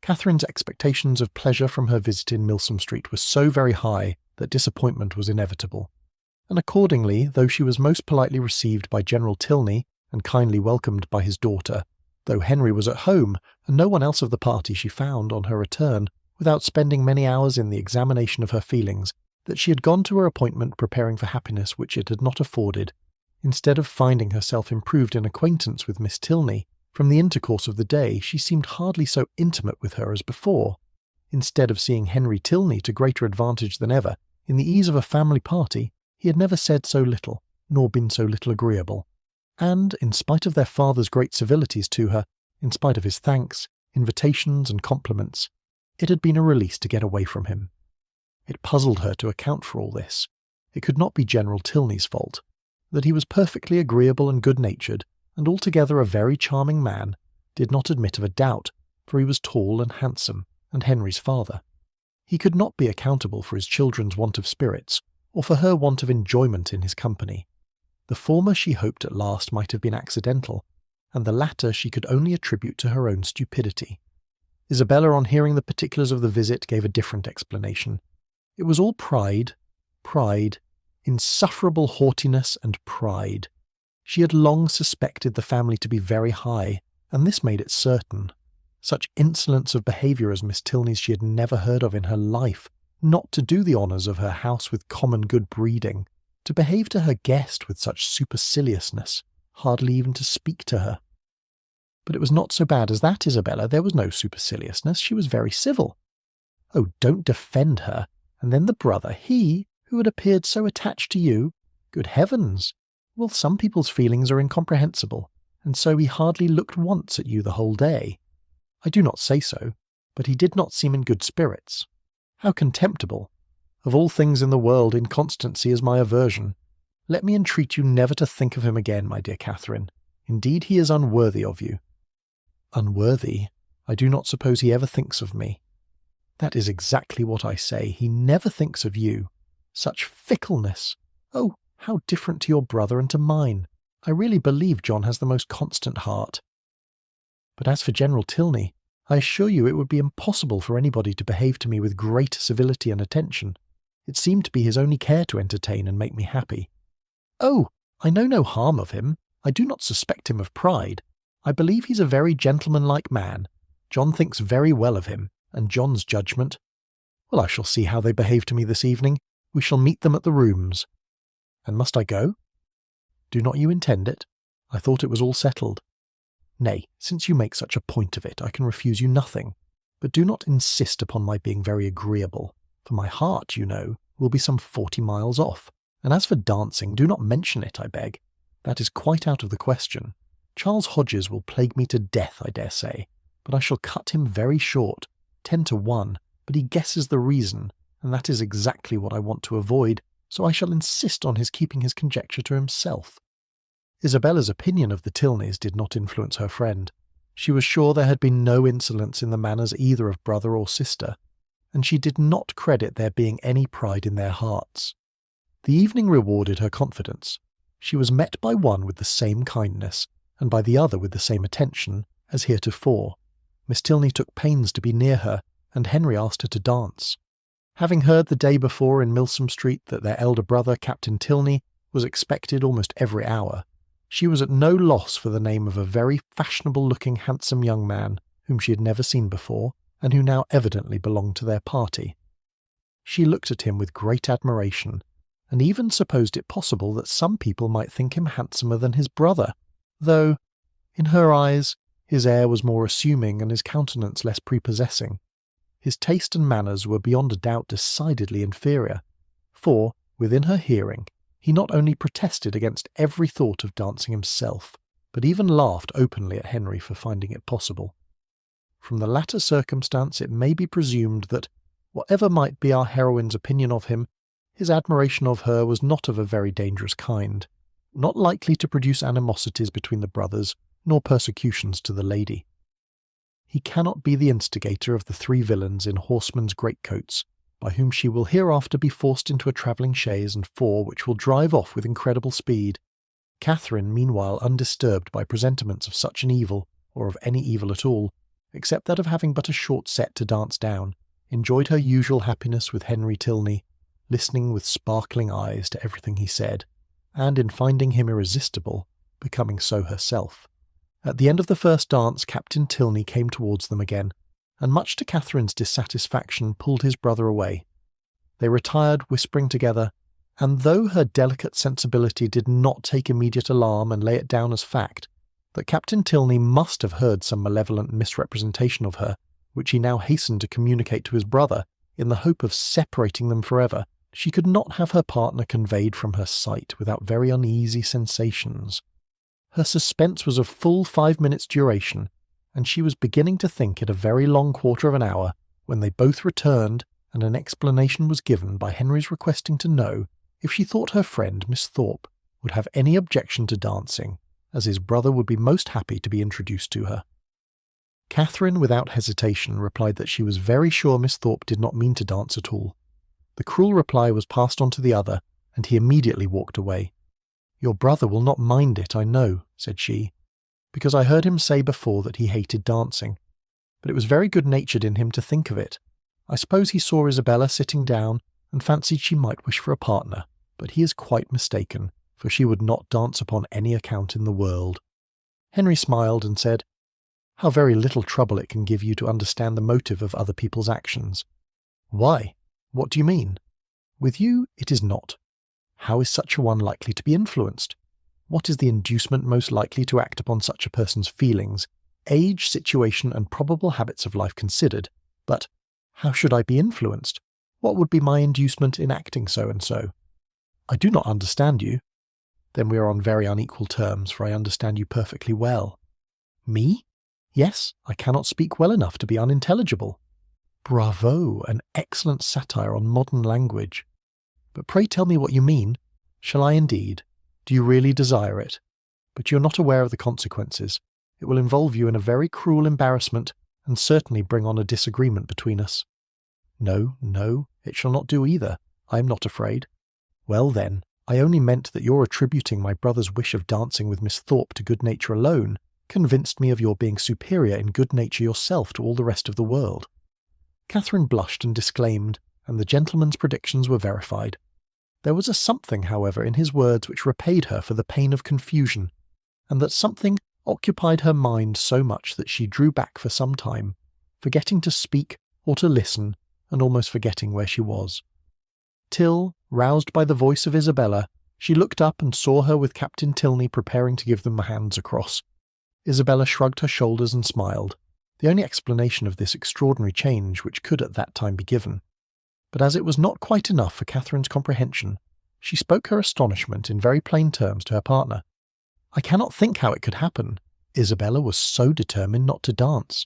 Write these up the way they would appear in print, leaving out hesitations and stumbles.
Catherine's expectations of pleasure from her visit in Milsom Street were so very high that disappointment was inevitable. And accordingly, though she was most politely received by General Tilney and kindly welcomed by his daughter, though Henry was at home and no one else of the party she found on her return, without spending many hours in the examination of her feelings, that she had gone to her appointment preparing for happiness which it had not afforded, instead of finding herself improved in acquaintance with Miss Tilney. From the intercourse of the day, she seemed hardly so intimate with her as before. Instead of seeing Henry Tilney to greater advantage than ever, in the ease of a family party, he had never said so little, nor been so little agreeable. And, in spite of their father's great civilities to her, in spite of his thanks, invitations and compliments, it had been a release to get away from him. It puzzled her to account for all this. It could not be General Tilney's fault. That he was perfectly agreeable and good-natured, and altogether a very charming man, did not admit of a doubt, for he was tall and handsome, and Henry's father. He could not be accountable for his children's want of spirits, or for her want of enjoyment in his company. The former she hoped at last might have been accidental, and the latter she could only attribute to her own stupidity. Isabella, on hearing the particulars of the visit, gave a different explanation. It was all pride, insufferable haughtiness and pride. She had long suspected the family to be very high, and this made it certain. Such insolence of behaviour as Miss Tilney's she had never heard of in her life, not to do the honours of her house with common good breeding, to behave to her guest with such superciliousness, hardly even to speak to her. But it was not so bad as that, Isabella. There was no superciliousness. She was very civil. Oh, don't defend her. And then the brother, he, who had appeared so attached to you. Good heavens! Well, some people's feelings are incomprehensible, and so he hardly looked once at you the whole day. I do not say so, but he did not seem in good spirits. How contemptible! Of all things in the world, inconstancy is my aversion. Let me entreat you never to think of him again, my dear Catherine. Indeed, he is unworthy of you. Unworthy? I do not suppose he ever thinks of me. That is exactly what I say. He never thinks of you. Such fickleness! Oh, how different to your brother and to mine! I really believe John has the most constant heart. But as for General Tilney, I assure you it would be impossible for anybody to behave to me with greater civility and attention. It seemed to be his only care to entertain and make me happy. Oh, I know no harm of him. I do not suspect him of pride. I believe he's a very gentlemanlike man. John thinks very well of him, and John's judgment— Well, I shall see how they behave to me this evening. We shall meet them at the rooms. And must I go? Do not you intend it? I thought it was all settled. Nay, since you make such a point of it, I can refuse you nothing. But do not insist upon my being very agreeable, for my heart, you know, will be some 40 miles off. And as for dancing, do not mention it, I beg. That is quite out of the question. Charles Hodges will plague me to death, I dare say, but I shall cut him very short, 10-1, but he guesses the reason, and that is exactly what I want to avoid, so I shall insist on his keeping his conjecture to himself. Isabella's opinion of the Tilneys did not influence her friend. She was sure there had been no insolence in the manners either of brother or sister, and she did not credit there being any pride in their hearts. The evening rewarded her confidence. She was met by one with the same kindness, and by the other with the same attention, as heretofore. Miss Tilney took pains to be near her, and Henry asked her to dance. Having heard the day before in Milsom Street that their elder brother, Captain Tilney, was expected almost every hour, she was at no loss for the name of a very fashionable-looking, handsome young man, whom she had never seen before, and who now evidently belonged to their party. She looked at him with great admiration, and even supposed it possible that some people might think him handsomer than his brother, though, in her eyes, his air was more assuming and his countenance less prepossessing. His taste and manners were beyond a doubt decidedly inferior, for, within her hearing, he not only protested against every thought of dancing himself, but even laughed openly at Henry for finding it possible. From the latter circumstance it may be presumed that, whatever might be our heroine's opinion of him, his admiration of her was not of a very dangerous kind, not likely to produce animosities between the brothers, nor persecutions to the lady. He cannot be the instigator of the 3 villains in horsemen's greatcoats, by whom she will hereafter be forced into a travelling chaise and 4 which will drive off with incredible speed. Catherine, meanwhile undisturbed by presentiments of such an evil, or of any evil at all, except that of having but a short set to dance down, enjoyed her usual happiness with Henry Tilney, listening with sparkling eyes to everything he said, and in finding him irresistible, becoming so herself. At the end of the first dance, Captain Tilney came towards them again, and much to Catherine's dissatisfaction pulled his brother away. They retired whispering together, and though her delicate sensibility did not take immediate alarm and lay it down as fact, that Captain Tilney must have heard some malevolent misrepresentation of her, which he now hastened to communicate to his brother, in the hope of separating them forever, she could not have her partner conveyed from her sight without very uneasy sensations. Her suspense was of full 5 minutes' duration, and she was beginning to think it a very long quarter of an hour when they both returned, and an explanation was given by Henry's requesting to know if she thought her friend Miss Thorpe would have any objection to dancing, as his brother would be most happy to be introduced to her. Catherine, without hesitation, replied that she was very sure Miss Thorpe did not mean to dance at all. The cruel reply was passed on to the other, and he immediately walked away. "Your brother will not mind it, I know," said she, "because I heard him say before that he hated dancing. But it was very good-natured in him to think of it. I suppose he saw Isabella sitting down and fancied she might wish for a partner, but he is quite mistaken, for she would not dance upon any account in the world." Henry smiled and said, "How very little trouble it can give you to understand the motive of other people's actions." "Why? What do you mean?" "With you, it is not. How is such a one likely to be influenced? What is the inducement most likely to act upon such a person's feelings, age, situation, and probable habits of life considered? But how should I be influenced? What would be my inducement in acting so and so? I do not understand you." "Then we are on very unequal terms, for I understand you perfectly well." "Me? Yes, I cannot speak well enough to be unintelligible." "Bravo! An excellent satire on modern language. But pray tell me what you mean." "Shall I indeed? Do you really desire it? But you are not aware of the consequences. It will involve you in a very cruel embarrassment, and certainly bring on a disagreement between us." "No, no, it shall not do either. I am not afraid." "Well then, I only meant that your attributing my brother's wish of dancing with Miss Thorpe to good nature alone convinced me of your being superior in good nature yourself to all the rest of the world." Catherine blushed and disclaimed, and the gentleman's predictions were verified. There was a something, however, in his words which repaid her for the pain of confusion, and that something occupied her mind so much that she drew back for some time, forgetting to speak or to listen, and almost forgetting where she was. Till, roused by the voice of Isabella, she looked up and saw her with Captain Tilney preparing to give them hands across. Isabella shrugged her shoulders and smiled, the only explanation of this extraordinary change which could at that time be given. But as it was not quite enough for Catherine's comprehension, she spoke her astonishment in very plain terms to her partner. "I cannot think how it could happen. Isabella was so determined not to dance."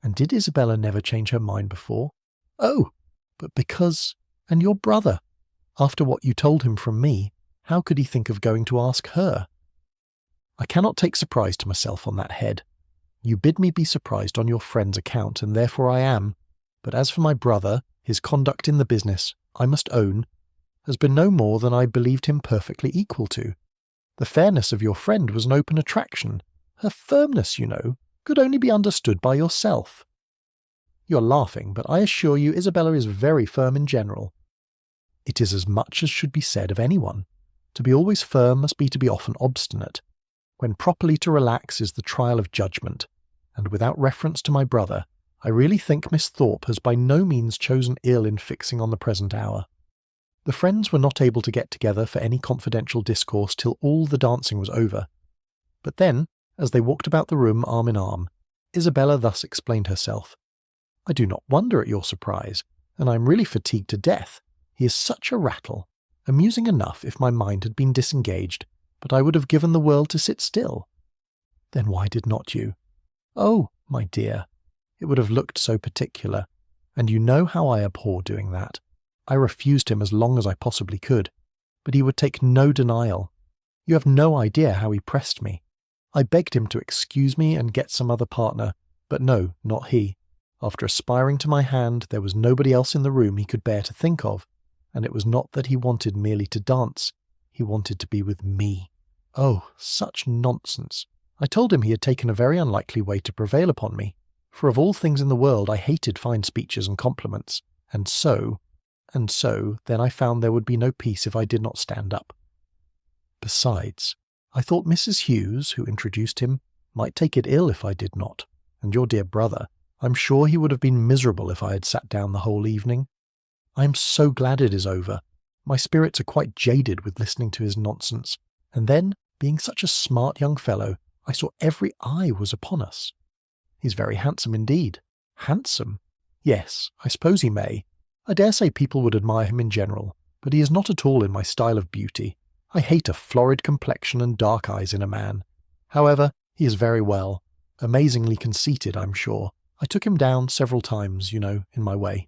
"And did Isabella never change her mind before?" "Oh, but because... and your brother. After what you told him from me, how could he think of going to ask her?" "I cannot take surprise to myself on that head. You bid me be surprised on your friend's account, and therefore I am. But as for my brother, his conduct in the business, I must own, has been no more than I believed him perfectly equal to. The fairness of your friend was an open attraction. Her firmness, you know, could only be understood by yourself." "You are laughing, but I assure you Isabella is very firm in general." "It is as much as should be said of anyone. To be always firm must be to be often obstinate. When properly to relax is the trial of judgment, and without reference to my brother, I really think Miss Thorpe has by no means chosen ill in fixing on the present hour." The friends were not able to get together for any confidential discourse till all the dancing was over. But then, as they walked about the room arm in arm, Isabella thus explained herself. "I do not wonder at your surprise, and I am really fatigued to death. He is such a rattle. Amusing enough if my mind had been disengaged, but I would have given the world to sit still." "Then why did not you?" "Oh, my dear, it would have looked so particular, and you know how I abhor doing that. I refused him as long as I possibly could, but he would take no denial. You have no idea how he pressed me. I begged him to excuse me and get some other partner, but no, not he. After aspiring to my hand, there was nobody else in the room he could bear to think of, and it was not that he wanted merely to dance, he wanted to be with me. Oh, such nonsense! I told him he had taken a very unlikely way to prevail upon me. for of all things in the world I hated fine speeches and compliments, and so, then I found there would be no peace if I did not stand up. Besides, I thought Mrs. Hughes, who introduced him, might take it ill if I did not, and your dear brother, I'm sure he would have been miserable if I had sat down the whole evening. I am so glad it is over. My spirits are quite jaded with listening to his nonsense, and then, being such a smart young fellow, I saw every eye was upon us. He's very handsome indeed. Handsome? Yes, I suppose he may. I dare say people would admire him in general, but he is not at all in my style of beauty. I hate a florid complexion and dark eyes in a man. However, he is very well. Amazingly conceited, I'm sure. I took him down several times, you know, in my way.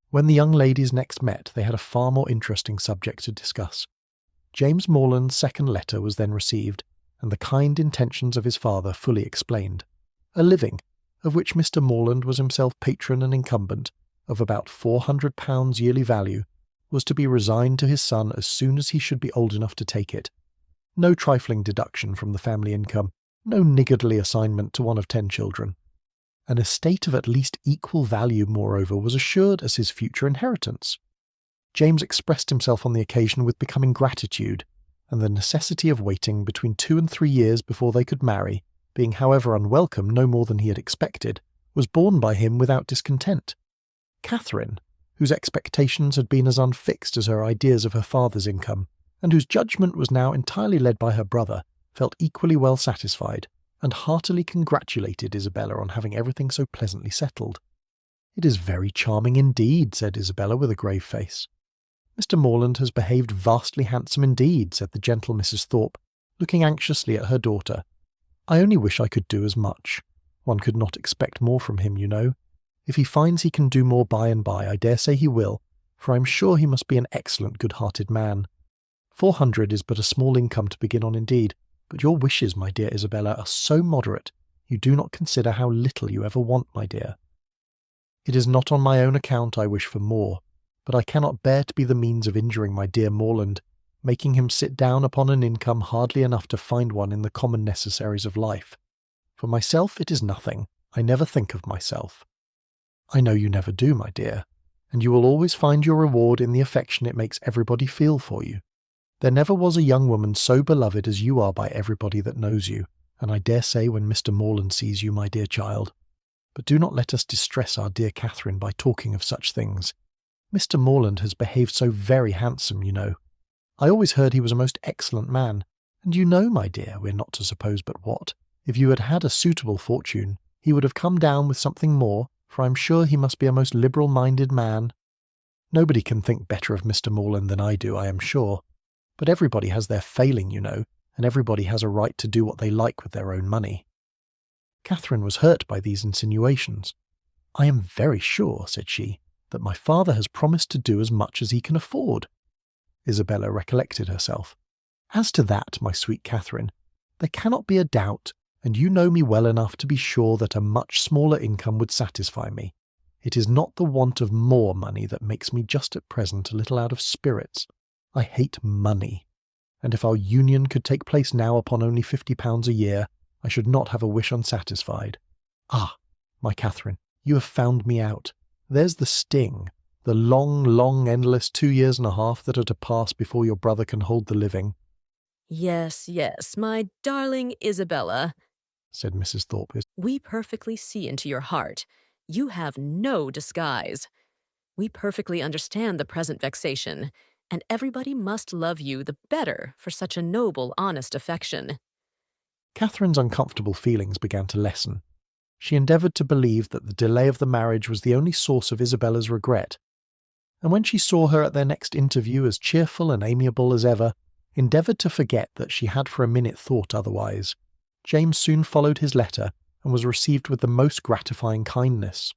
When the young ladies next met, they had a far more interesting subject to discuss. James Morland's second letter was then received, and the kind intentions of his father fully explained. A living, of which Mr. Morland was himself patron and incumbent, of about £400 yearly value, was to be resigned to his son as soon as he should be old enough to take it. No trifling deduction from the family income, no niggardly assignment to one of 10 children. An estate of at least equal value, moreover, was assured as his future inheritance. James expressed himself on the occasion with becoming gratitude, and the necessity of waiting between 2 and 3 years before they could marry, being however unwelcome no more than he had expected, was borne by him without discontent. Catherine, whose expectations had been as unfixed as her ideas of her father's income, and whose judgment was now entirely led by her brother, felt equally well satisfied, and heartily congratulated Isabella on having everything so pleasantly settled. "It is very charming indeed," said Isabella with a grave face. "Mr. Morland has behaved vastly handsome indeed," said the gentle Mrs. Thorpe, looking anxiously at her daughter. "I only wish I could do as much. One could not expect more from him, you know. If he finds he can do more by and by, I dare say he will, for I am sure he must be an excellent good-hearted man. 400 is but a small income to begin on indeed, but your wishes, my dear Isabella, are so moderate, you do not consider how little you ever want, my dear. It is not on my own account I wish for more, but I cannot bear to be the means of injuring my dear Morland, making him sit down upon an income hardly enough to find one in the common necessaries of life. For myself it is nothing. I never think of myself. I know you never do, my dear, and you will always find your reward in the affection it makes everybody feel for you. There never was a young woman so beloved as you are by everybody that knows you, and I dare say when Mr. Morland sees you, my dear child. But do not let us distress our dear Catherine by talking of such things. Mr. Morland has behaved so very handsome, you know. I always heard he was a most excellent man, and you know, my dear, we're not to suppose but what, if you had had a suitable fortune, he would have come down with something more, for I'm sure he must be a most liberal-minded man. Nobody can think better of Mr. Morland than I do, I am sure. But everybody has their failing, you know, and everybody has a right to do what they like with their own money." Catherine was hurt by these insinuations. "I am very sure," said she, "that my father has promised to do as much as he can afford." Isabella recollected herself. "As to that, my sweet Catherine, there cannot be a doubt, and you know me well enough to be sure that a much smaller income would satisfy me. It is not the want of more money that makes me just at present a little out of spirits. I hate money, and if our union could take place now upon only £50 a year, I should not have a wish unsatisfied. Ah, my Catherine, you have found me out. There's the sting, the long, endless 2 years and a half that are to pass before your brother can hold the living." Yes, my darling Isabella," said Mrs. Thorpe. "we perfectly see into your heart. You have no disguise. We perfectly understand the present vexation, and everybody must love you the better for such a noble, honest affection." Catherine's uncomfortable feelings began to lessen. She endeavoured to believe that the delay of the marriage was the only source of Isabella's regret, and when she saw her at their next interview as cheerful and amiable as ever, endeavoured to forget that she had for a minute thought otherwise. James soon followed his letter, and was received with the most gratifying kindness.